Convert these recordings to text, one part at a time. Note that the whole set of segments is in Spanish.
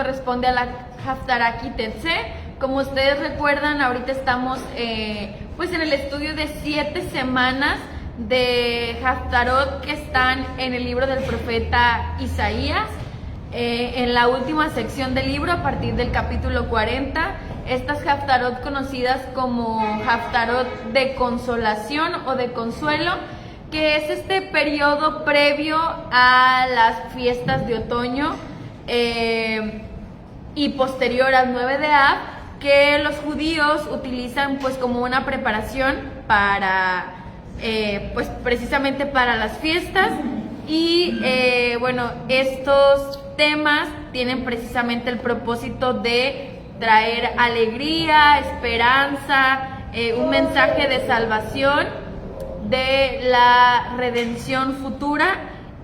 corresponde a la Haftarah Kitetse. Como ustedes recuerdan, ahorita estamos pues en el estudio de 7 semanas de Haftarot que están en el libro del profeta Isaías. En la última sección del libro, a partir del capítulo 40, estas Haftarot conocidas como Haftarot de consolación o de consuelo, que es este periodo previo a las fiestas de otoño y posterior al 9 de Av, que los judíos utilizan pues como una preparación para pues precisamente para las fiestas. Y bueno, estos temas tienen precisamente el propósito de traer alegría, esperanza, un mensaje de salvación, de la redención futura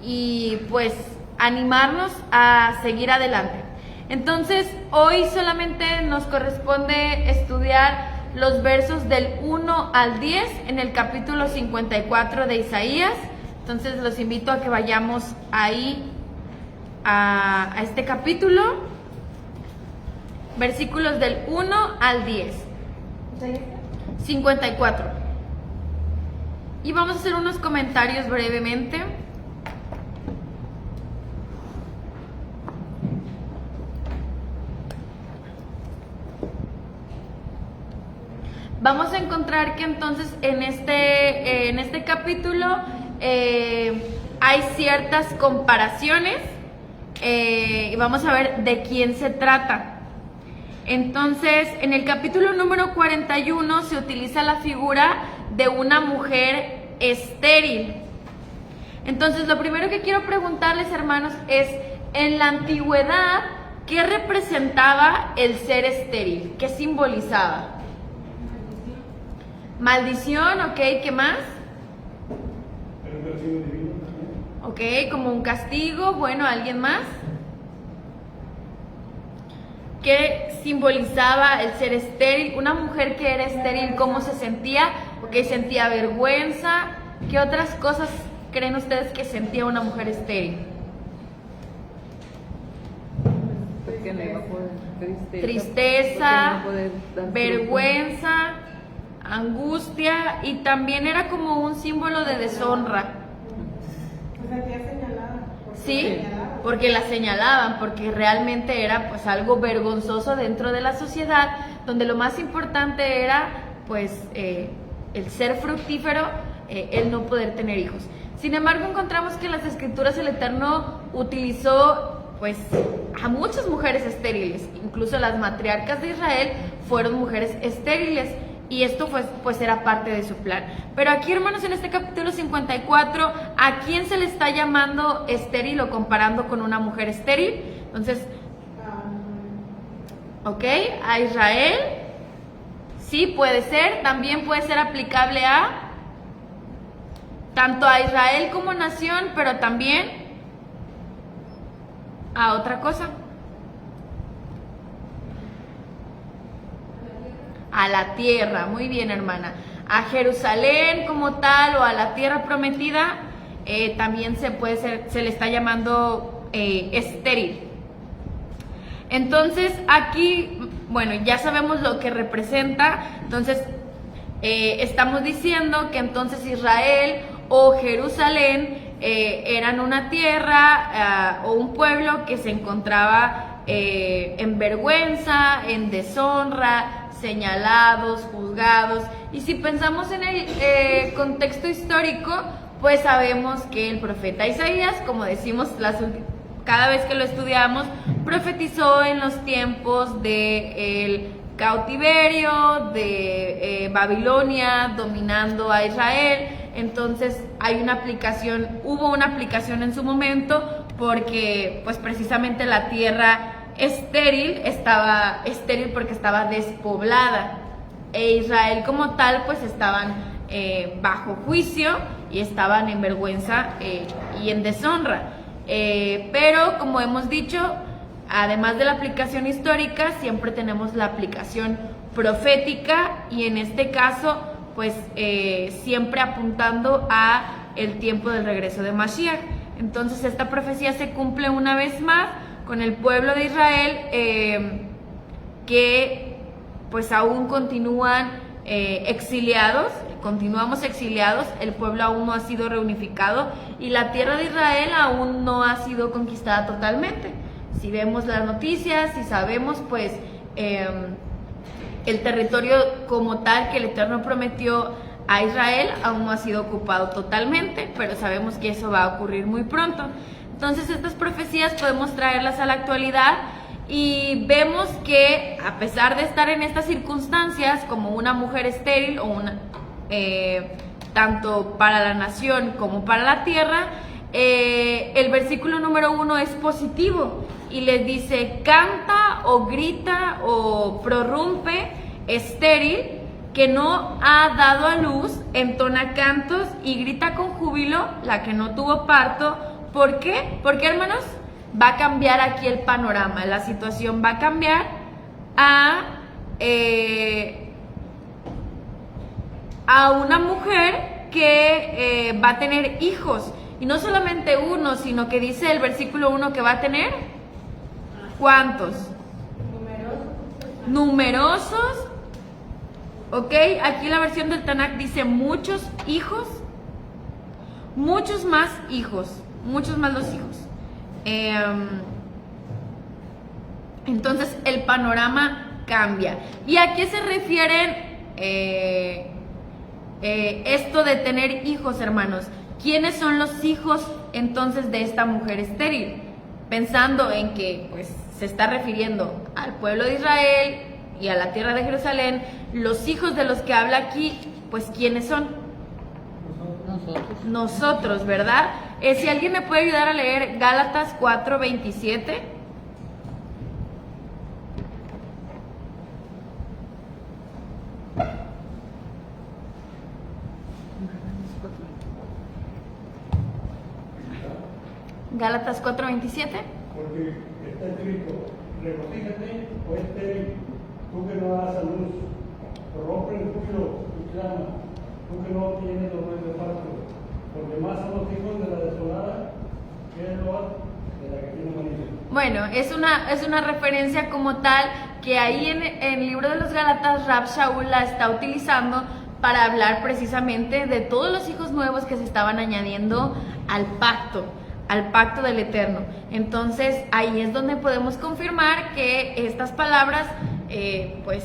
y pues animarnos a seguir adelante. Entonces, hoy solamente nos corresponde estudiar los versos del 1 al 10 en el capítulo 54 de Isaías. Entonces, los invito a que vayamos ahí a este capítulo, versículos del 1 al 10. 54. Y vamos a hacer unos comentarios brevemente. Vamos a encontrar que entonces en este capítulo hay ciertas comparaciones y vamos a ver de quién se trata. Entonces, en el capítulo número 41 se utiliza la figura de una mujer estéril. Entonces, lo primero que quiero preguntarles, hermanos, es, en la antigüedad, ¿qué representaba el ser estéril? ¿Qué simbolizaba? Maldición, ok, ¿qué más? Ok, como un castigo. Bueno, ¿alguien más? ¿Qué simbolizaba el ser estéril? Una mujer que era estéril, ¿cómo se sentía? Ok, sentía vergüenza. ¿Qué otras cosas creen ustedes que sentía una mujer estéril? Tristeza, vergüenza, angustia, y también era como un símbolo de deshonra. Sí, porque la señalaban, porque realmente era pues algo vergonzoso dentro de la sociedad, donde lo más importante era pues el ser fructífero, el no poder tener hijos. Sin embargo, encontramos que en las Escrituras el Eterno utilizó pues a muchas mujeres estériles, incluso las matriarcas de Israel fueron mujeres estériles. Y esto pues era parte de su plan. Pero aquí, hermanos, en este capítulo 54, ¿a quién se le está llamando estéril o comparando con una mujer estéril? Entonces, ok, a Israel, sí, puede ser. También puede ser aplicable a tanto a Israel como nación, pero también a otra cosa. A la tierra, muy bien, hermana. A Jerusalén como tal o a la tierra prometida también se le está llamando estéril. Entonces aquí, bueno, ya sabemos lo que representa. Entonces estamos diciendo que entonces Israel o Jerusalén eran una tierra o un pueblo que se encontraba en vergüenza, en deshonra, señalados, juzgados. Y si pensamos en el contexto histórico, pues sabemos que el profeta Isaías, como decimos cada vez que lo estudiamos, profetizó en los tiempos del cautiverio de Babilonia dominando a Israel. Entonces hubo una aplicación en su momento, porque pues precisamente la tierra estaba estéril porque estaba despoblada, e Israel como tal pues estaban bajo juicio y estaban en vergüenza y en deshonra, pero como hemos dicho, además de la aplicación histórica, siempre tenemos la aplicación profética, y en este caso pues siempre apuntando a el tiempo del regreso de Mashiach. Entonces esta profecía se cumple una vez más con el pueblo de Israel, que pues aún continúan exiliados, continuamos exiliados, el pueblo aún no ha sido reunificado y la tierra de Israel aún no ha sido conquistada totalmente. Si vemos las noticias, si sabemos, pues el territorio como tal que el Eterno prometió a Israel aún no ha sido ocupado totalmente, pero sabemos que eso va a ocurrir muy pronto. Entonces estas profecías podemos traerlas a la actualidad y vemos que a pesar de estar en estas circunstancias como una mujer estéril o tanto para la nación como para la tierra, el versículo número 1 es positivo y les dice: canta o grita o prorrumpe estéril que no ha dado a luz, entona cantos y grita con júbilo la que no tuvo parto. ¿Por qué? Porque, hermanos, va a cambiar aquí el panorama, la situación va a cambiar a una mujer que va a tener hijos, y no solamente uno, sino que dice el versículo 1 que va a tener ¿cuántos? Numerosos. Ok, aquí la versión del Tanakh dice muchos hijos, muchos más hijos, muchos más los hijos. Entonces el panorama cambia. ¿Y a qué se refieren esto de tener hijos, hermanos? ¿Quiénes son los hijos entonces de esta mujer estéril? Pensando en que pues se está refiriendo al pueblo de Israel y a la tierra de Jerusalén, los hijos de los que habla aquí, pues ¿quiénes son? Nosotros, ¿verdad? Si alguien me puede ayudar a leer Gálatas 4:27. Gálatas 4:27. Porque está escrito: regocíjate, o estéril, tú que no das a luz, rompe el júbilo y clama, tú que no tienes dolor de parto, porque más son los hijos de la desolada que el Lot de la que tiene marido. Bueno, es una referencia como tal que ahí en el libro de los Gálatas Rab Shaul la está utilizando para hablar precisamente de todos los hijos nuevos que se estaban añadiendo al pacto del Eterno. Entonces ahí es donde podemos confirmar que estas palabras pues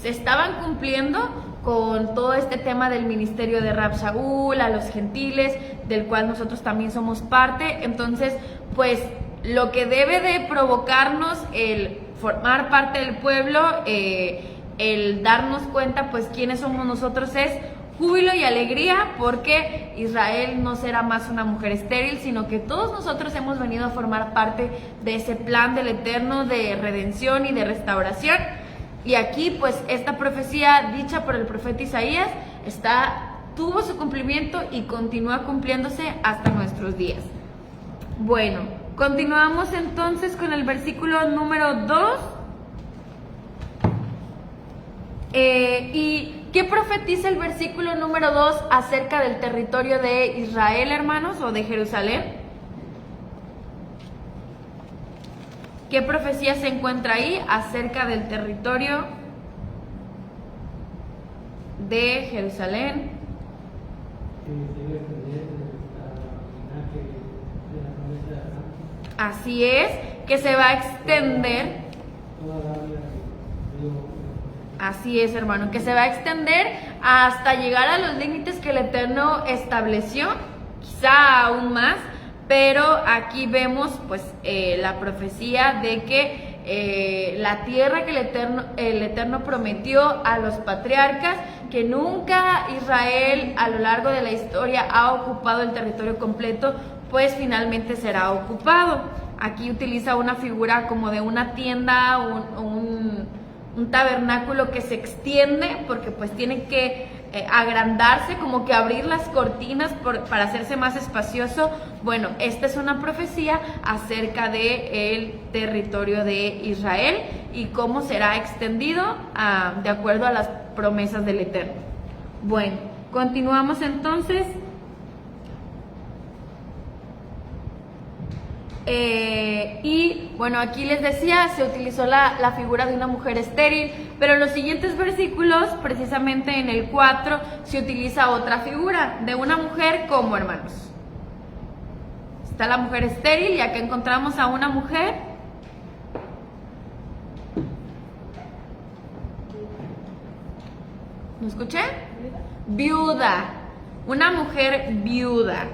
se estaban cumpliendo con todo este tema del ministerio de Rab Shaul a los gentiles, del cual nosotros también somos parte. Entonces pues lo que debe de provocarnos el formar parte del pueblo, el darnos cuenta pues quiénes somos nosotros, es júbilo y alegría, porque Israel no será más una mujer estéril, sino que todos nosotros hemos venido a formar parte de ese plan del Eterno de redención y de restauración. Y aquí pues esta profecía dicha por el profeta Isaías tuvo su cumplimiento y continúa cumpliéndose hasta nuestros días. Bueno, continuamos entonces con el versículo número 2. ¿Y qué profetiza el versículo número 2 acerca del territorio de Israel, hermanos, o de Jerusalén? ¿Qué profecía se encuentra ahí acerca del territorio de Jerusalén? Así es, que se va a extender. Así es, hermano, que se va a extender hasta llegar a los límites que el Eterno estableció, quizá aún más, pero aquí vemos pues la profecía de que la tierra que el Eterno prometió a los patriarcas, que nunca Israel a lo largo de la historia ha ocupado el territorio completo, pues finalmente será ocupado. Aquí utiliza una figura como de una tienda, un tabernáculo que se extiende, porque pues tiene que agrandarse, como que abrir las cortinas para hacerse más espacioso. Bueno, esta es una profecía acerca del territorio de Israel y cómo será extendido de acuerdo a las promesas del Eterno. Bueno, continuamos entonces. Y bueno, aquí les decía, se utilizó la figura de una mujer estéril, pero en los siguientes versículos, precisamente en el 4, se utiliza otra figura de una mujer como, hermanos. Está la mujer estéril y acá encontramos a una mujer ¿me escuché? Viuda. Una mujer viuda.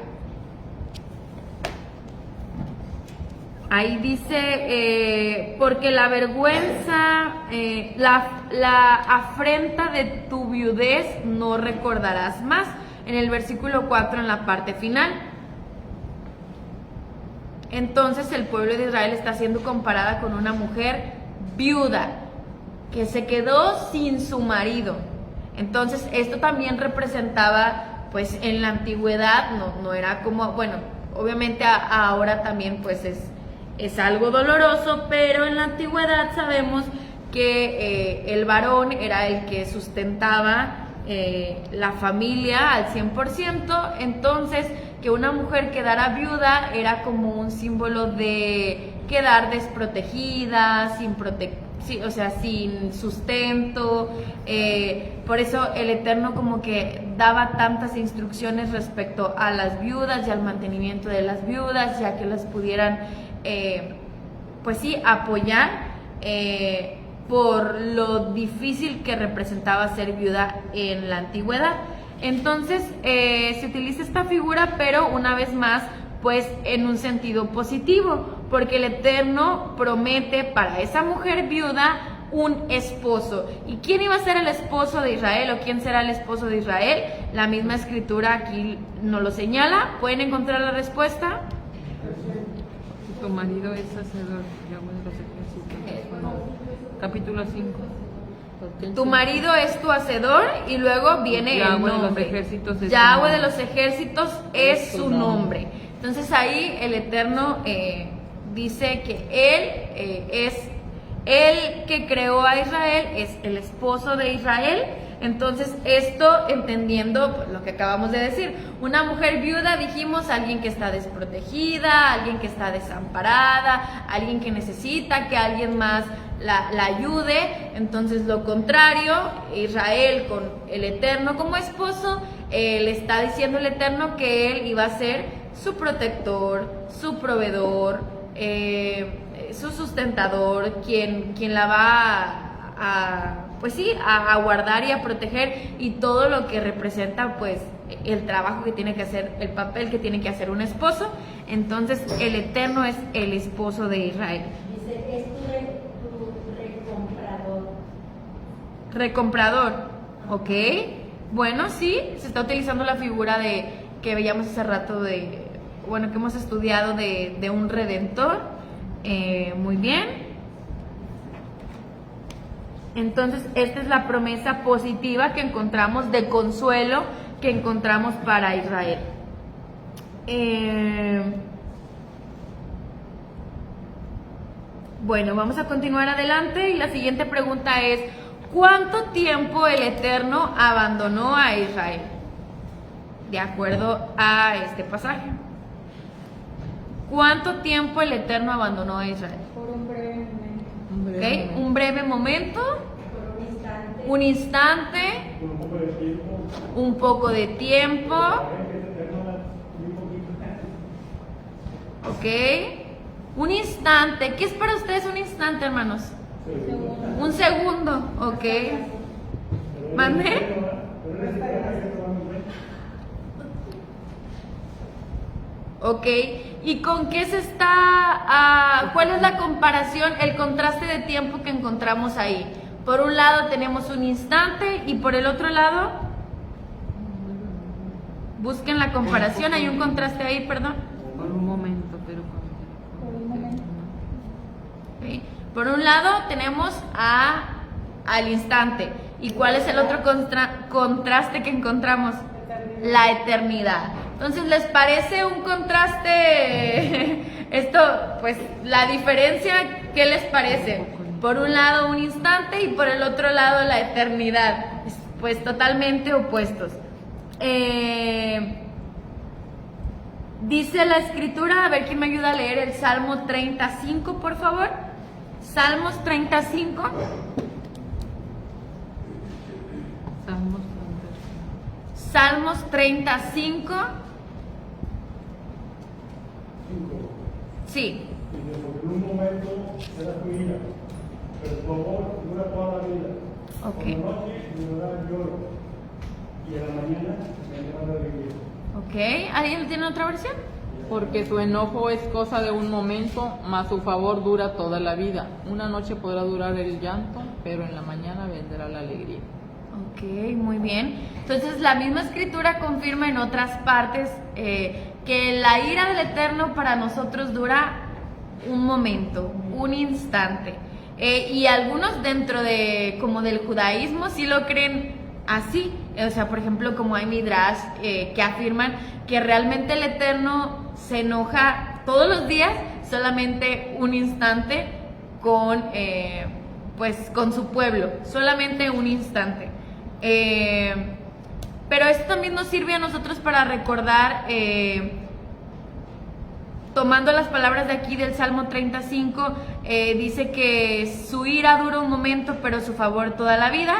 Ahí dice, porque la vergüenza, la afrenta de tu viudez no recordarás más. En el versículo 4, en la parte final. Entonces el pueblo de Israel está siendo comparada con una mujer viuda que se quedó sin su marido. Entonces esto también representaba, pues en la antigüedad, no era como, bueno, obviamente ahora también pues es algo doloroso, pero en la antigüedad sabemos que el varón era el que sustentaba la familia al 100%, entonces que una mujer quedara viuda era como un símbolo de quedar desprotegida, sin sustento. Por eso el Eterno como que daba tantas instrucciones respecto a las viudas y al mantenimiento de las viudas, ya que las pudieran pues sí apoyar por lo difícil que representaba ser viuda en la antigüedad. Entonces se utiliza esta figura, pero una vez más pues en un sentido positivo, porque el Eterno promete para esa mujer viuda un esposo. ¿Y quién iba a ser el esposo de Israel o quién será el esposo de Israel? La misma escritura aquí nos lo señala. ¿Pueden encontrar la respuesta? Tu marido es hacedor, Yahweh de los ejércitos. No. Capítulo 5. Tu marido es tu hacedor y luego viene el nombre. Yahweh de los ejércitos es Yahweh de los ejércitos es su nombre. Entonces ahí el Eterno dice que Él es el que creó a Israel, es el esposo de Israel. Entonces esto entendiendo lo que acabamos de decir, una mujer viuda, dijimos, alguien que está desprotegida, alguien que está desamparada, alguien que necesita que alguien más la ayude. Entonces lo contrario, Israel con el Eterno como esposo, le está diciendo el Eterno que Él iba a ser su protector, su proveedor, su sustentador, quien la va a guardar y a proteger, y todo lo que representa pues el trabajo que tiene que hacer, el papel que tiene que hacer un esposo. Entonces el Eterno es el esposo de Israel. Dice, es tu recomprador. Recomprador, ok. Bueno, sí, se está utilizando la figura que veíamos hace rato que hemos estudiado de un redentor. Muy bien. Entonces esta es la promesa positiva que encontramos, de consuelo que encontramos para Israel. Bueno, vamos a continuar adelante y la siguiente pregunta es: ¿cuánto tiempo el Eterno abandonó a Israel? De acuerdo a este pasaje. ¿Cuánto tiempo el Eterno abandonó a Israel? Por un breve momento. ¿Okay? Un breve momento, Por un instante, Con un poco de tiempo. un poco de tiempo, ¿ok? Un instante. ¿Qué es para ustedes un instante, hermanos? Un segundo, ¿ok? ¿Mande? Ok, ¿y con qué se está, cuál es la comparación, el contraste de tiempo que encontramos ahí? Por un lado tenemos un instante y por el otro lado, busquen la comparación, hay un contraste ahí, perdón. Por un momento, pero Por un momento. Ok, por un lado tenemos al instante. ¿Y cuál es el otro contraste que encontramos? La eternidad. Entonces, ¿les parece un contraste? Esto, pues, la diferencia, ¿qué les parece? Por un lado un instante y por el otro lado la eternidad. Pues totalmente opuestos. Dice la escritura, a ver quién me ayuda a leer el Salmo 35, por favor. Salmos 35. Salmos 35. Salmos 35. 5. Sí. Dice, porque en un momento será tu ira, pero tu amor dura toda la vida. Ok. Por la noche durará el lloro, y a la mañana vendrá la alegría. Ok. ¿Alguien tiene otra versión? Porque su enojo es cosa de un momento, mas su favor dura toda la vida. Una noche podrá durar el llanto, pero en la mañana vendrá la alegría. Ok, muy bien. Entonces la misma escritura confirma en otras partes que la ira del Eterno para nosotros dura un momento, un instante. Y algunos dentro de como del judaísmo sí lo creen así. O sea, por ejemplo, como hay midrash que afirman que realmente el Eterno se enoja todos los días, solamente un instante con pues con su pueblo, solamente un instante. Pero esto también nos sirve a nosotros para recordar, tomando las palabras de aquí del Salmo 35, dice que su ira dura un momento, pero su favor toda la vida,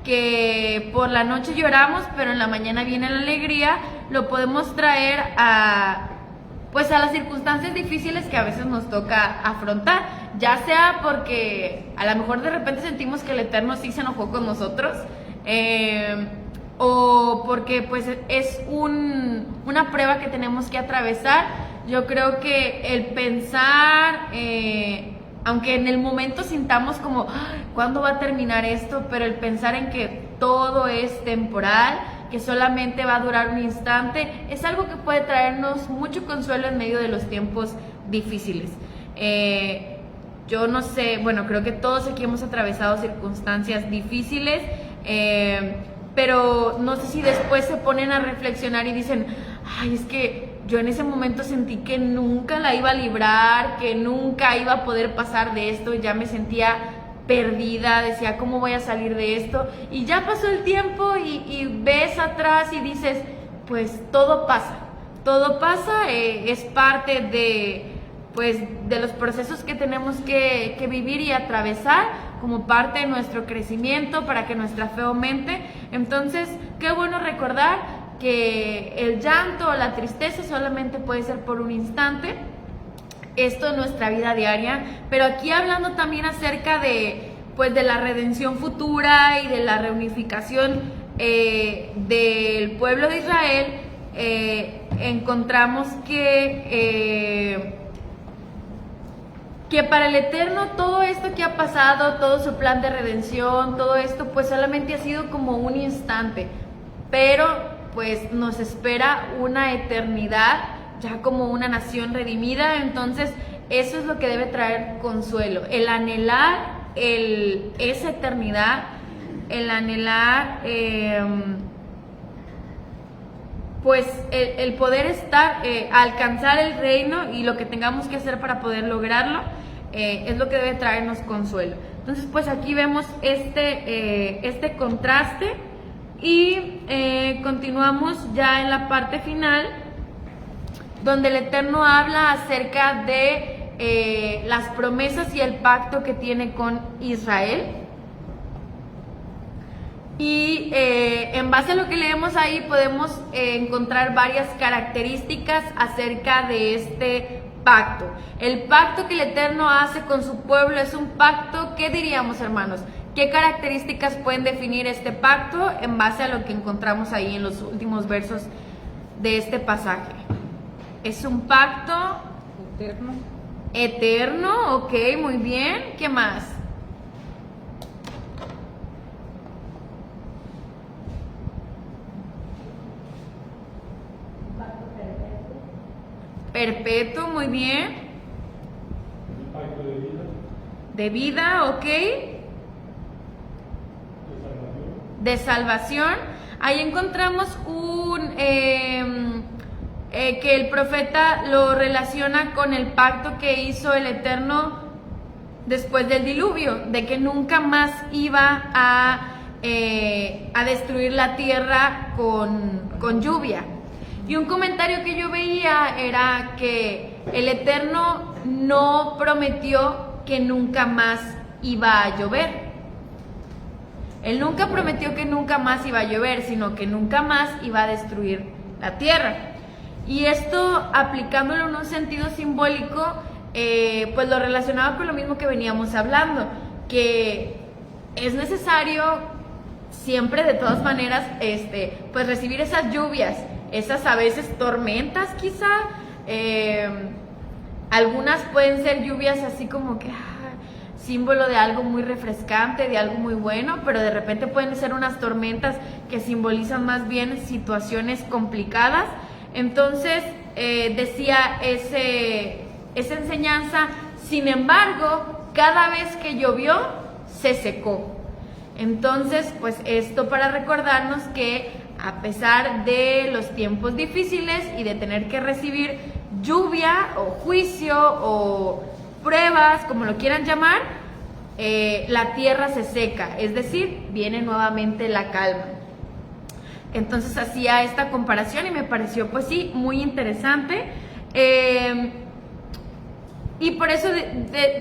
que por la noche lloramos, pero en la mañana viene la alegría. Lo podemos traer pues a las circunstancias difíciles que a veces nos toca afrontar, ya sea porque a lo mejor de repente sentimos que el Eterno sí se enojó con nosotros, o porque pues es una prueba que tenemos que atravesar. Yo creo que el pensar, aunque en el momento sintamos como ¿cuándo va a terminar esto? Pero el pensar en que todo es temporal, que solamente va a durar un instante, es algo que puede traernos mucho consuelo en medio de los tiempos difíciles. Yo no sé, bueno, creo que todos aquí hemos atravesado circunstancias difíciles, pero no sé si después se ponen a reflexionar y dicen, ay, es que yo en ese momento sentí que nunca la iba a librar, que nunca iba a poder pasar de esto, ya me sentía perdida, decía, ¿cómo voy a salir de esto? Y ya pasó el tiempo y ves atrás y dices, pues todo pasa, es parte de los procesos que tenemos que vivir y atravesar como parte de nuestro crecimiento para que nuestra fe aumente. Entonces, qué bueno recordar que el llanto o la tristeza solamente puede ser por un instante. Esto en nuestra vida diaria, pero aquí hablando también acerca de la redención futura y de la reunificación del pueblo de Israel, encontramos que para el Eterno todo esto que ha pasado, todo su plan de redención, todo esto pues solamente ha sido como un instante, pero pues nos espera una eternidad ya como una nación redimida. Entonces eso es lo que debe traer consuelo, el anhelar esa eternidad, el anhelar pues el poder estar, alcanzar el reino, y lo que tengamos que hacer para poder lograrlo, es lo que debe traernos consuelo. Entonces pues aquí vemos este contraste y continuamos ya en la parte final, donde el Eterno habla acerca de las promesas y el pacto que tiene con Israel. Y en base a lo que leemos ahí podemos encontrar varias características acerca de este pacto. El pacto que el Eterno hace con su pueblo es un pacto, ¿qué diríamos, hermanos? ¿Qué características pueden definir este pacto en base a lo que encontramos ahí en los últimos versos de este pasaje? Es un pacto eterno, ok, muy bien. ¿Qué más? Pacto perfecto. Perpetuo, muy bien. El pacto de vida, De vida, ok. de salvación. De salvación. Ahí encontramos que el profeta lo relaciona con el pacto que hizo el Eterno después del diluvio, de que nunca más iba a destruir la tierra con lluvia. Y un comentario que yo veía era que el Eterno no prometió que nunca más iba a llover. Él nunca prometió que nunca más iba a llover, sino que nunca más iba a destruir la tierra. Y esto, aplicándolo en un sentido simbólico, pues lo relacionaba con lo mismo que veníamos hablando, que es necesario siempre, de todas maneras, pues recibir esas lluvias, esas a veces tormentas quizá, algunas pueden ser lluvias así como que símbolo de algo muy refrescante, de algo muy bueno, pero de repente pueden ser unas tormentas que simbolizan más bien situaciones complicadas. Entonces decía esa enseñanza, sin embargo, cada vez que llovió, se secó. Entonces, pues esto para recordarnos que a pesar de los tiempos difíciles y de tener que recibir lluvia o juicio o pruebas, como lo quieran llamar, la tierra se seca, es decir, viene nuevamente la calma. Entonces hacía esta comparación y me pareció, pues sí, muy interesante. Y por eso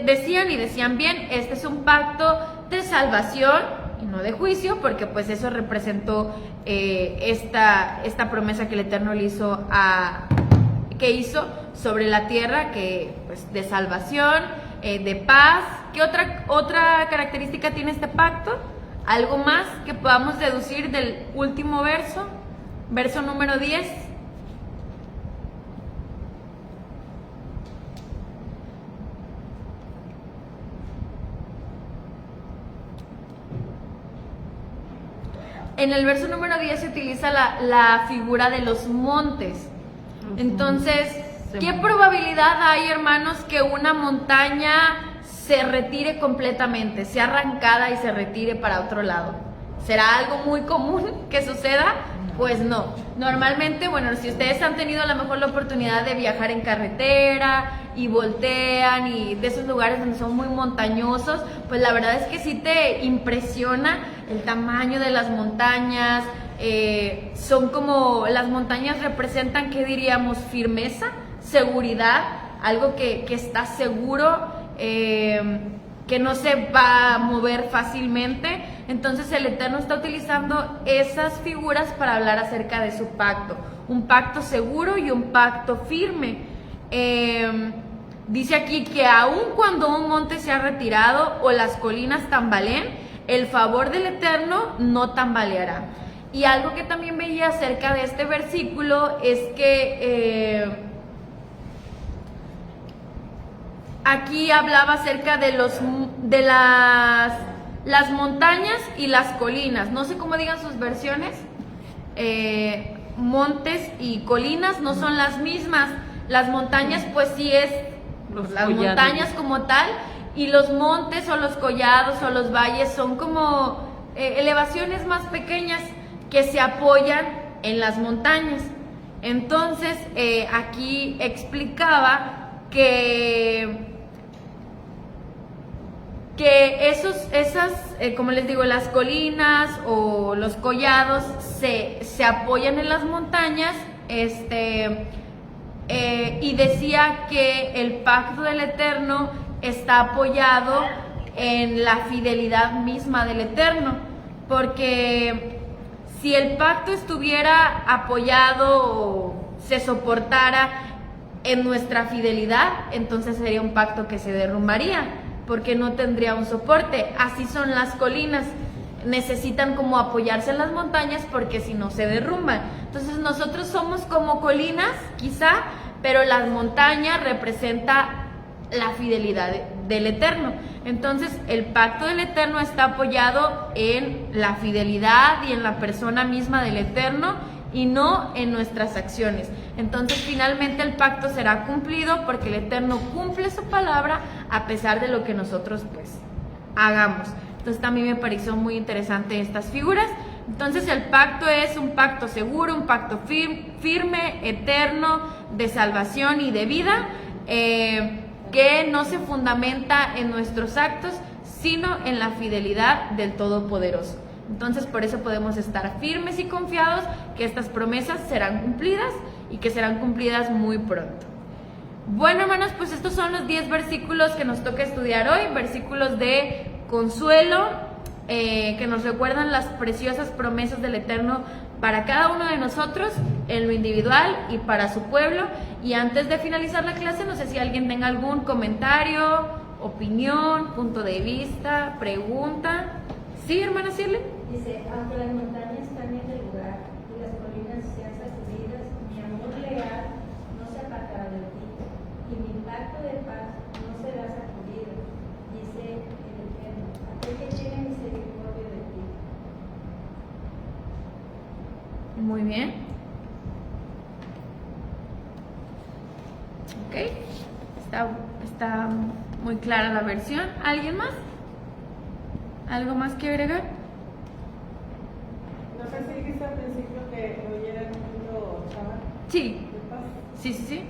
decían bien, este es un pacto de salvación y no de juicio, porque pues eso representó esta promesa que el Eterno le hizo que hizo sobre la tierra, que pues de salvación, de paz. ¿Qué otra característica tiene este pacto? ¿Algo más que podamos deducir del último verso número 10? En el verso número 10 se utiliza la figura de los montes. Entonces, ¿qué probabilidad hay, hermanos, que una montaña se retire completamente, sea arrancada y se retire para otro lado? ¿Será algo muy común que suceda? Pues no. Normalmente, bueno, si ustedes han tenido a lo mejor la oportunidad de viajar en carretera y voltean y de esos lugares donde son muy montañosos, pues la verdad es que sí te impresiona el tamaño de las montañas. Son como, las montañas representan, ¿qué diríamos? Firmeza, seguridad, algo que está seguro, que no se va a mover fácilmente. Entonces el Eterno está utilizando esas figuras para hablar acerca de su pacto, un pacto seguro y un pacto firme. Dice aquí que aun cuando un monte se ha retirado o las colinas tambaleen, el favor del Eterno no tambaleará. Y algo que también veía acerca de este versículo es que aquí hablaba acerca de las montañas y las colinas. No sé cómo digan sus versiones. Montes y colinas no son las mismas. Las montañas pues sí es las montañas como tal, y los montes o los collados o los valles son como elevaciones más pequeñas que se apoyan en las montañas. Entonces aquí explicaba que esas, como les digo, las colinas o los collados se apoyan en las montañas, y decía que el pacto del Eterno está apoyado en la fidelidad misma del Eterno, porque si el pacto estuviera apoyado o se soportara en nuestra fidelidad, entonces sería un pacto que se derrumbaría, porque no tendría un soporte. Así son las colinas, necesitan como apoyarse en las montañas, porque si no se derrumban. Entonces nosotros somos como colinas quizá, pero las montañas representa la fidelidad del Eterno. Entonces el pacto del Eterno está apoyado en la fidelidad y en la persona misma del Eterno, y no en nuestras acciones. Entonces finalmente el pacto será cumplido, porque el Eterno cumple su palabra a pesar de lo que nosotros pues hagamos. Entonces también me pareció muy interesante estas figuras. Entonces el pacto es un pacto seguro, un pacto firme, eterno, de salvación y de vida, que no se fundamenta en nuestros actos, sino en la fidelidad del Todopoderoso. Entonces por eso podemos estar firmes y confiados que estas promesas serán cumplidas y que serán cumplidas muy pronto. Bueno, hermanos, pues estos son los 10 versículos que nos toca estudiar hoy, versículos de consuelo, que nos recuerdan las preciosas promesas del Eterno para cada uno de nosotros, en lo individual y para su pueblo. Y antes de finalizar la clase, no sé si alguien tenga algún comentario, opinión, punto de vista, pregunta. ¿Sí, hermana Shirley? Dice, aunque las montañas cambien de lugar y las colinas sean sacudidas, mi amor leal no se apartará de ti, y mi pacto de paz no será sacudido, dice el Eterno, aquel que tiene misericordia de ti. Muy bien. Ok, está muy clara la versión. ¿Alguien más? ¿Algo más que agregar? No sé si dijiste al principio que hoy era el quinto sábado Sí, de paz. sí.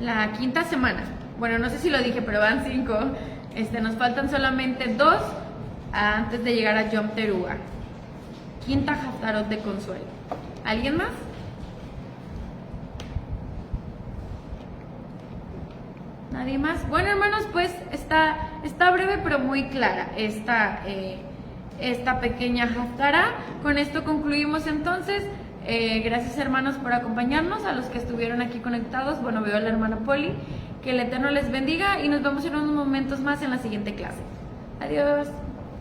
La quinta semana. Bueno, no sé si lo dije, pero van 5. Nos faltan solamente 2 antes de llegar a Yom Teruah. Quinta Haftarot de consuelo. ¿Alguien más? ¿Nadie más? Bueno, hermanos, pues está breve pero muy clara esta pequeña Haftará. Con esto concluimos entonces. Gracias, hermanos, por acompañarnos, a los que estuvieron aquí conectados. Bueno, veo a la hermana Poli. Que el Eterno les bendiga y nos vemos en unos momentos más en la siguiente clase. Adiós.